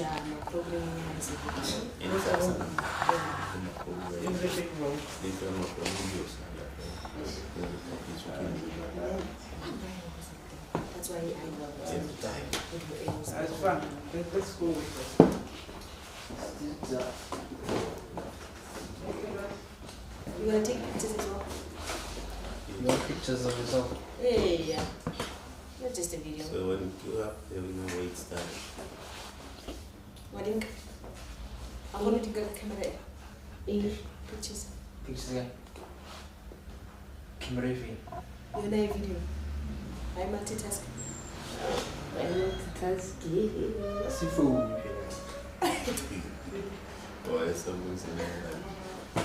Yeah, no problem. Everything wrong. That's why I love it. That's fun. Let's go with it. You want to take pictures as well? You want pictures of yourself? Yeah. Not just a video. So when you go up there, we know where it started. What do you think? I'm going to take a camera. Pictures. Pictures again. Camera view. You're not a video. I multitask. See food. Or someone's in there.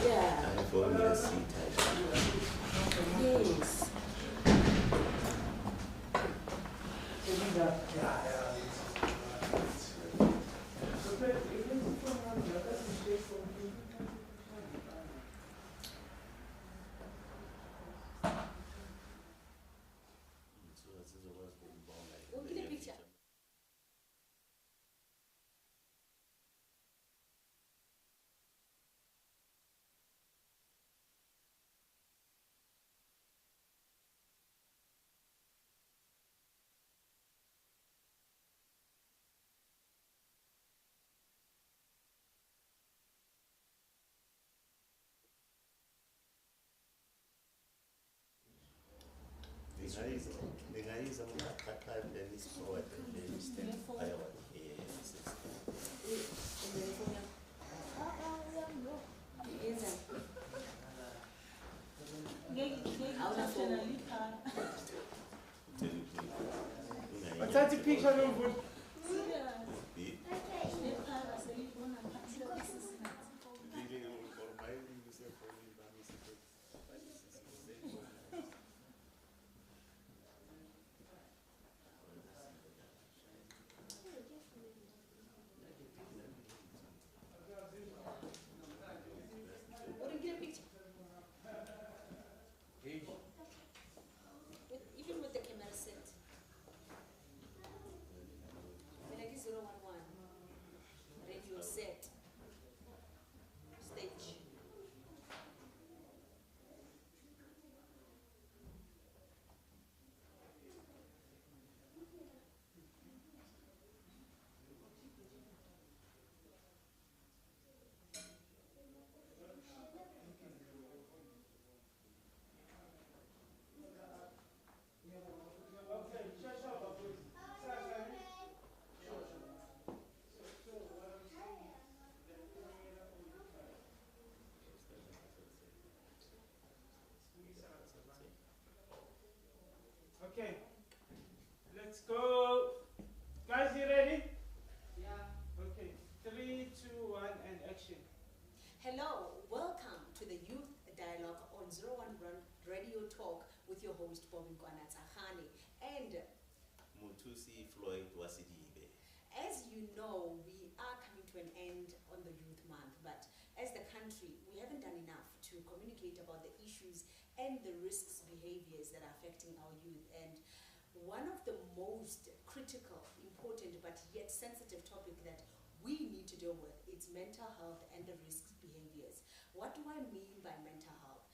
Yeah. I have only a C type. Yes. We'll get a picture. Ningayizwa ngakhatha then forward and then stand forward. What's the picture of it? Even with the camera set. Like 011 radio set. Stage. Okay, let's go. Guys, you ready? Yeah. Okay, 3, 2, 1, and action. Hello, welcome to the Youth Dialogue on 01RADIO Talk with your host Bobby Tsahane. And Mutusi Floyd Wasidibe. as you know, we are coming to an end on the Youth Month, but as the country, we haven't done enough to communicate about the issues and the risks behaviors that are affecting our youth. And one of the most critical, important, but yet sensitive topic that we need to deal with is mental health and the risks behaviors. What do I mean by mental health?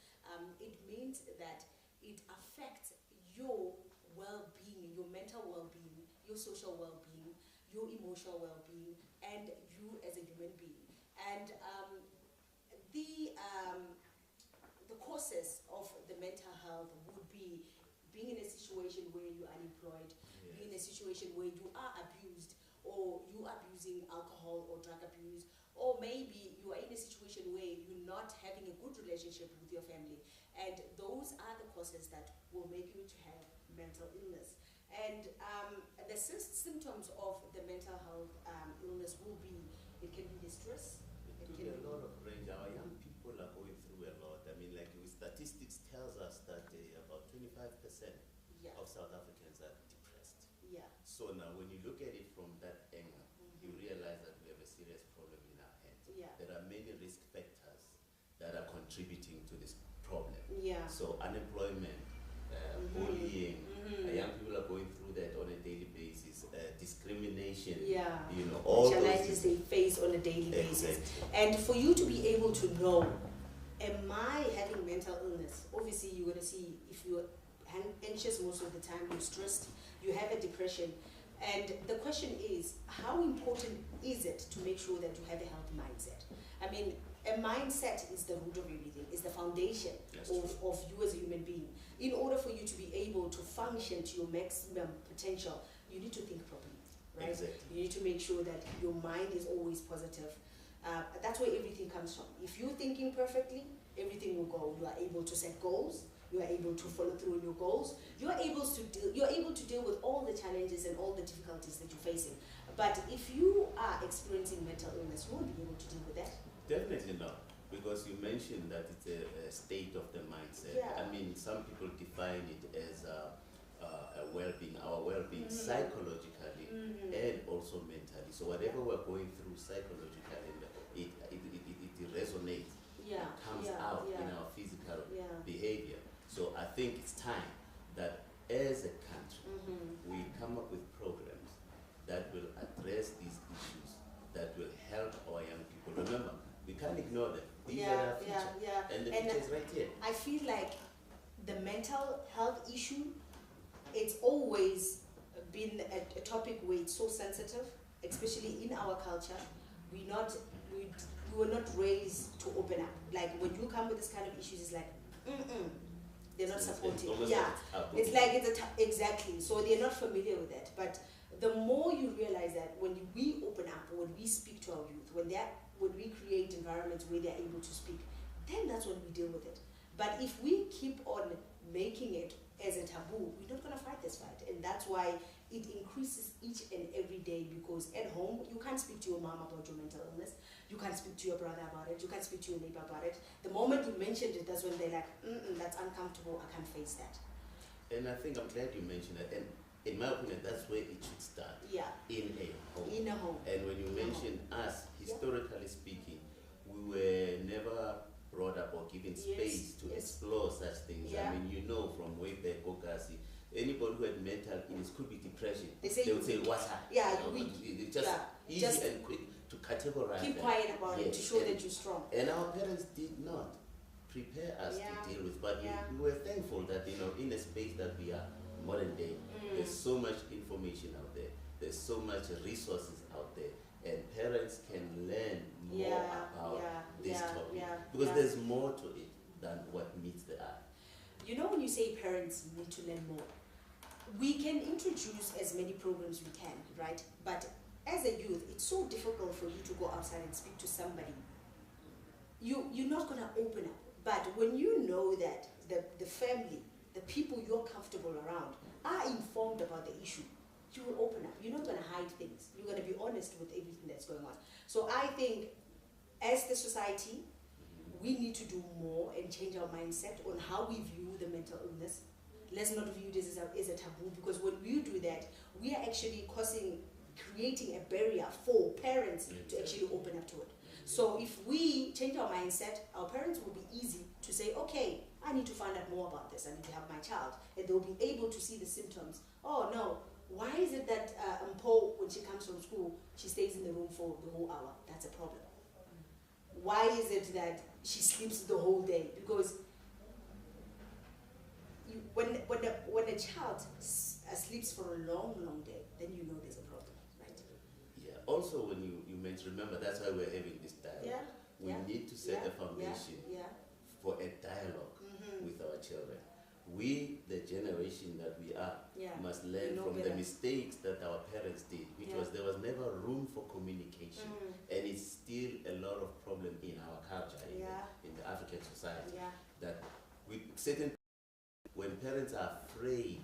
It means that it affects your well-being, your mental well-being, your social well-being, your emotional well-being, and you as a human being. And the causes of the mental health would be being in a situation where you're unemployed, being in a situation where you are abused, or you are abusing alcohol or drug abuse, or maybe you are in a situation where you're not having a good relationship with your family. And those are the causes that will make you to have mental illness. And the symptoms of the mental health illness will be, it can be distress. It could be a lot of range. Our young people are going through a lot. I mean, like statistics tells us that about 25% of South Africans are depressed. Yeah. So now when you look at it from that angle, you realize that we have a serious problem in our hands. Yeah. There are many risk factors that are contributing to this problem. Yeah. So unemployment, bullying, young people are going through that on a daily basis, discrimination education, Yeah. you know, all the those challenges they face on a daily basis. Exactly. And for you to be able to know, am I having mental illness? Obviously, you're going to see if you're anxious most of the time, you're stressed, you have a depression. And the question is, how important is it to make sure that you have a healthy mindset? I mean, a mindset is the root of everything, is the foundation of you as a human being. In order for you to be able to function to your maximum potential, you need to think properly, right? Exactly. You need to make sure that your mind is always positive. That's where everything comes from. If you're thinking perfectly, everything will go. You are able to set goals. You are able to follow through on your goals. You're able to deal with all the challenges and all the difficulties that you're facing. But if you are experiencing mental illness, you won't be able to deal with that. Definitely not, because you mentioned that it's a state of the mindset. Yeah. I mean, some people define it as a well-being, our well-being psychologically and also mentally. So whatever we're going through psychologically, it resonates, Yeah. it comes out in our physical behavior. So I think it's time that as a country, we come up with programs that will address these issues, that will help our young people. Remember, we can't ignore them. These are our future. And the future is right here. I feel like the mental health issue, it's always been a topic where it's so sensitive, especially in our culture. We were not raised to open up. Like when you come with this kind of issues, it's like, they're not supportive. It's like exactly. So they're not familiar with that. But the more you realize that when we open up, when we speak to our youth, when we create environments where they're able to speak, then that's when we deal with it. But if we keep on making it as a taboo, we're not going to fight this fight. And that's why it increases each and every day, because at home, you can't speak to your mom about your mental illness. You can't speak to your brother about it. You can't speak to your neighbor about it. The moment you mentioned it, that's when they're like, that's uncomfortable. I can't face that. And I think I'm glad you mentioned that. And in my opinion, that's where it should start. Yeah. In a home. In a home. And when you mention us, historically speaking, we were never brought up or given space to explore such things. I mean, you know, from way back, Okasi, anybody who had mental illness, could be depression. They would say, what's up? Yeah, it's just easy and quick to categorize. Keep quiet about it to show that you're strong. And our parents did not prepare us to deal with, but we were thankful that, you know, in a space that we are modern day, there's so much information out there, there's so much resources out there, and parents can learn more about this topic, because there's more to it than what meets the eye. You know, when you say parents need to learn more, we can introduce as many programs we can, right? But as a youth, it's so difficult for you to go outside and speak to somebody. You're not going to open up. But when you know that the family, the people you're comfortable around are informed about the issue, you will open up. You're not going to hide things. You're going to be honest with everything that's going on. So I think as the society, we need to do more and change our mindset on how we view the mental illness. Let's not view this as a taboo, because when we do that, we are actually creating a barrier for parents to actually open up to it. So if we change our mindset, our parents will be easy to say, okay, I need to find out more about this. I need to have my child. And they'll be able to see the symptoms. Oh no, why is it that Mpo, when she comes from school, she stays in the room for the whole hour? That's a problem. Why is it that she sleeps the whole day? Because when a child sleeps for a long, long day, then you know there's a problem, right? Yeah. Also, when you mentioned, remember, that's why we're having this dialogue. We need to set a foundation for a dialogue with our children. We, the generation that we are, must learn from the mistakes that our parents did, because there was never room for communication, and it's still a lot of problem in our culture, in the African society, that with certain, when parents are afraid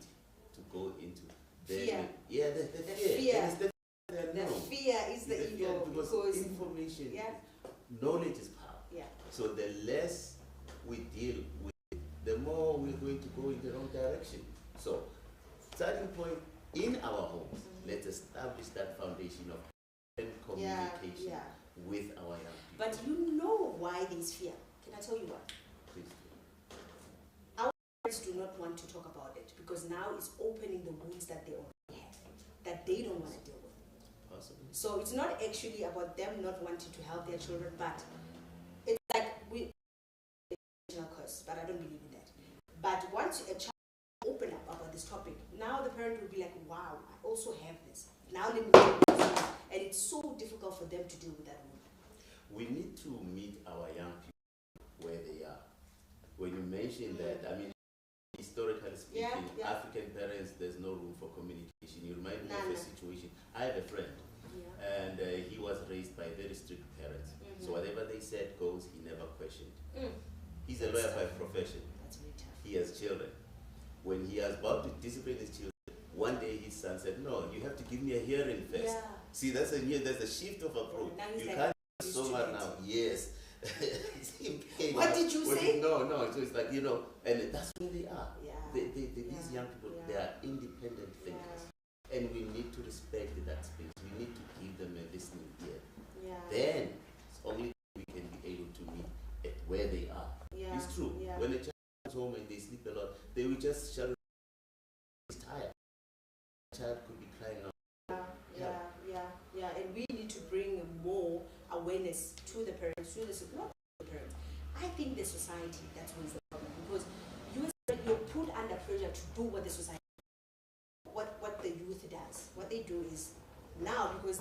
to go into the fear. The fear. The fear is the evil, because information, knowledge is power. So the less we deal with it, the more we're going to go in the wrong direction. So, starting point in our homes, let's establish that foundation of communication with our young people. But you know why there's fear. Can I tell you why? Please do. Our parents do not want to talk about it, because now it's opening the wounds that they already have, that they don't want to deal with. Possibly. So it's not actually about them not wanting to help their children, but it's like we curse, but I don't believe in that. But once a child open up about this topic, now the parent will be like, wow, I also have this. Now let me do this. And it's so difficult for them to deal with that wound. We need to meet our young people where they are. When you mention that, I mean, historically speaking, African parents, there's no room for communication. You remind me of a situation. I have a friend, and he was raised by very strict parents. So whatever they said goes, he never questioned. He's a lawyer by profession. That's very tough. He has children. When he was about to discipline his children, one day his son said, no, you have to give me a hearing first. See, there's a shift of approach. You like, can't do so much now. Yes. What did you say? No. So it's like, and that's where they are. These young people, they are independent thinkers. And we need to respect that space. We need to give them a listening ear. Then only we can be able to meet at where they are. It's true. When a child comes home and they sleep a lot, they will just shout, he's tired. The child could be crying out. And we need to bring more awareness to the parents, not the parents. I think the society, that's what's the problem, because you're put under pressure to do what the society, what the youth does. What they do is now, because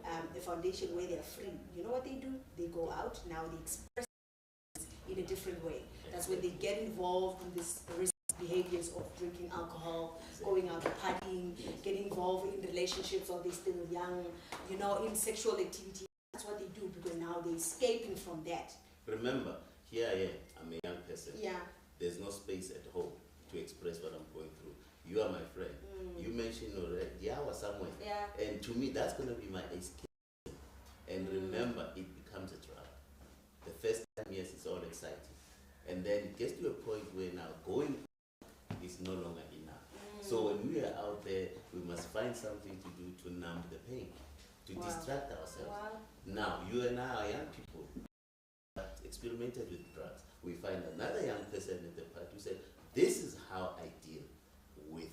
a foundation where they're free, you know what they do? They go out, now they express in a different way. That's when they get involved in this risk behaviors of drinking alcohol, going out partying, getting involved in relationships while they're still young, in sexual activity. That's what they do, because now they're escaping from that. Remember, here I am, I'm a young person. There's no space at home to express what I'm going through. You are my friend. You mentioned already, or somewhere. And to me, that's going to be my escape. And remember, it becomes a trap. The first time, yes, it's all exciting. And then it gets to a point where now going is no longer enough. So when we are out there, we must find something to do to numb the pain, to distract ourselves. Now, you and I are young people that experimented with drugs. We find another young person at the party who said, this is how I deal with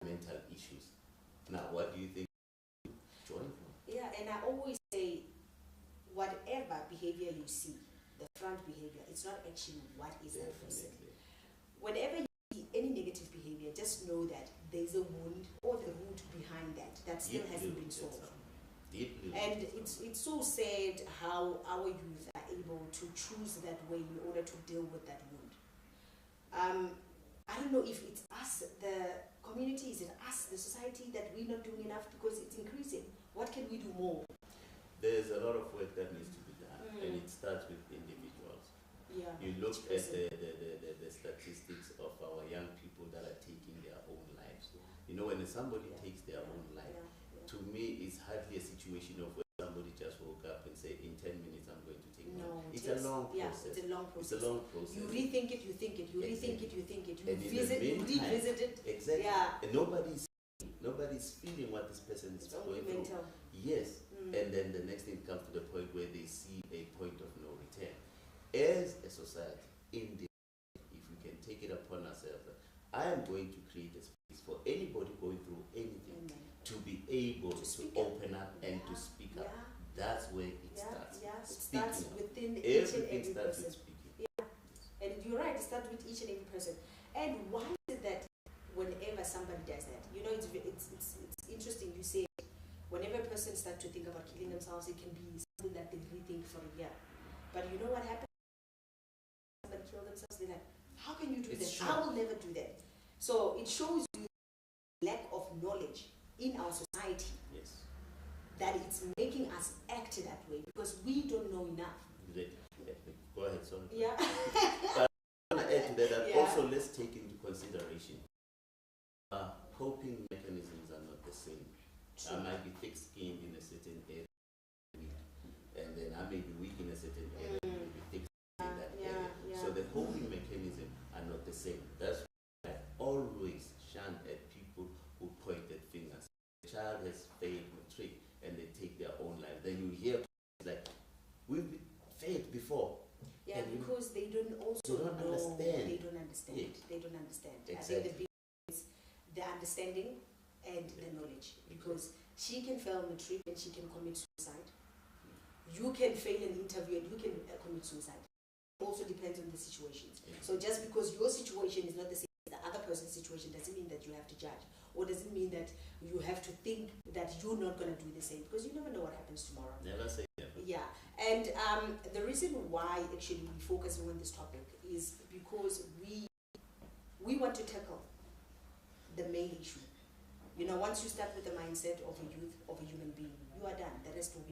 mental issues. Now, what do you think? Join from? And I always say, whatever behavior you see, the front behavior, it's not actually what is that person. Whenever you see any negative behavior, just know that there's a wound or the root behind that still hasn't been solved. And it's so sad how our youth are able to choose that way in order to deal with that wound. I don't know if it's us, the community, is it us, the society, that we're not doing enough, because it's increasing. What can we do more? There's a lot of work that needs to be done, and it starts with individuals. You look at the statistics of our young people that are taking their own lives. When somebody takes their own life, to me, it's hardly a situation of where somebody just woke up and say, in 10 minutes I'm going to take my life. It's a long process. It's a long process. It's a long process. You rethink it, you think it, you rethink it, you think it, you and visit, you revisit it. Exactly. And nobody's feeling what this person is going through. Mental. Yes. And then the next thing comes to the point where they see a point of no return. As a society, if we can take it upon ourselves, I am going to create a space for anybody going through anything to be able to open up and to speak up. That's where it starts. It starts within each and every person. And you're right, it starts with each and every person. And why is it that whenever somebody does that, it's interesting, you say, whenever a person starts to think about killing themselves, it can be something that they rethink for a year. But you know what happens? Somebody kill themselves, they're like, how can you do that? I will never do that. So it shows you lack of knowledge in our society. That it's making us act that way, because we don't know enough. Go ahead, sorry. But I want to add to that, also let's take into consideration coping mechanisms are not the same. I might be thick-skinned in a certain area, and then I may be weak in a certain area, and be thick-skinned in that area. So the coping mechanisms are not the same. That's why I always shun at people who pointed fingers. The child has failed matric, and they take their own life. Then you hear like, we've failed before. Because they don't understand. They don't understand. Yes. They don't understand. Exactly. I think the big is the understanding because she can fail matric and she can commit suicide. You can fail an interview and you can commit suicide. It also depends on the situations. So just because your situation is not the same as the other person's situation doesn't mean that you have to judge, or doesn't mean that you have to think that you're not going to do the same, because you never know what happens tomorrow. Never say never. Yeah, and the reason why actually we focusing on this topic is because we want to tackle the main issue. You know, once you start with the mindset of a youth, of a human being, you are done. The rest will be